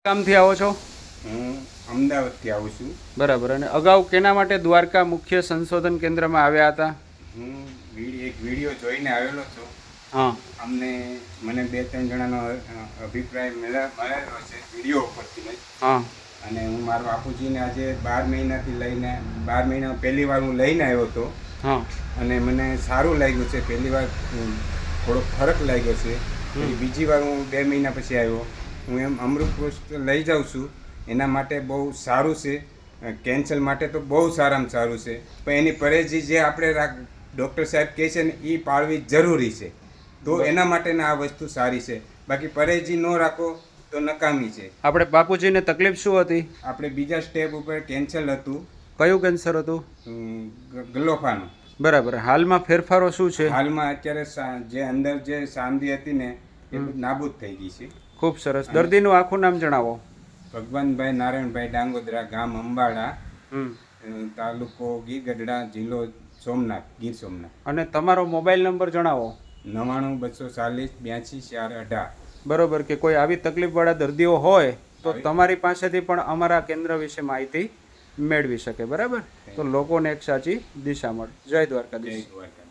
ગામથી આવો છો? હું અમદાવાદથી આવું છું. બરાબર. અને અગાઉ કેના માટે દ્વારકા મુખ્ય સંશોધન કેન્દ્રમાં આવ્યા હતા? હું એક વિડીયો જોઈને આવેલો છું. હા. મને 2-3 જણાનો અભિપ્રાય મળેલો છે વિડીયો ઉપરથી જ. હા. અને હું મારા બાપુજીને આજે 12 મહિના પહેલી વાર હું લઈને આવ્યો હતો. હા. અને મને સારું લાગ્યું છે. પહેલી વાર થોડો ફરક લાગ્યો છે. પછી બીજી વાર હું 2 મહિના પછી આવ્યો. હું એમ અમૃત પુષ્પ લઈ જાઉં છું. એના માટે બહુ સારું છે. કેન્સર માટે તો બહુ સારામાં સારું છે. પણ એની પરેજી જે આપણે ડૉક્ટર સાહેબ કહે છે ને એ પાળવી જરૂરી છે. તો એના માટેના આ વસ્તુ સારી છે. બાકી પરેજી ન રાખો તો નકામી છે. આપણે બાપુજીને તકલીફ શું હતી? આપણે બીજા સ્ટેપ ઉપર કેન્સર હતું. કયું કેન્સર હતું? ગલોફાનું. બરાબર. હાલમાં ફેરફારો શું છે? હાલમાં અત્યારે જે અંદર જે સાંધી હતી ને એ નાબૂદ થઈ ગઈ છે. ખૂબ સરસ. દર્દીનું આખું નામ જણાવો. ભગવાનભાઈ નારાયણભાઈ ડાંગોદરા, ગામ અંબાડા, તાલુકો ગીરગઢડા, જિલ્લો સોમનાથ, ગીર સોમનાથ. અને તમારો મોબાઈલ નંબર જણાવો. 99-240-82-418. બરોબર. કે કોઈ આવી તકલીફવાળા દર્દીઓ હોય તો તમારી પાસેથી પણ અમારા કેન્દ્ર વિશે માહિતી મેળવી શકે. બરાબર. તો લોકોને એક સાચી દિશા મળે. જય દ્વારકાધીશ. જય દ્વારકા.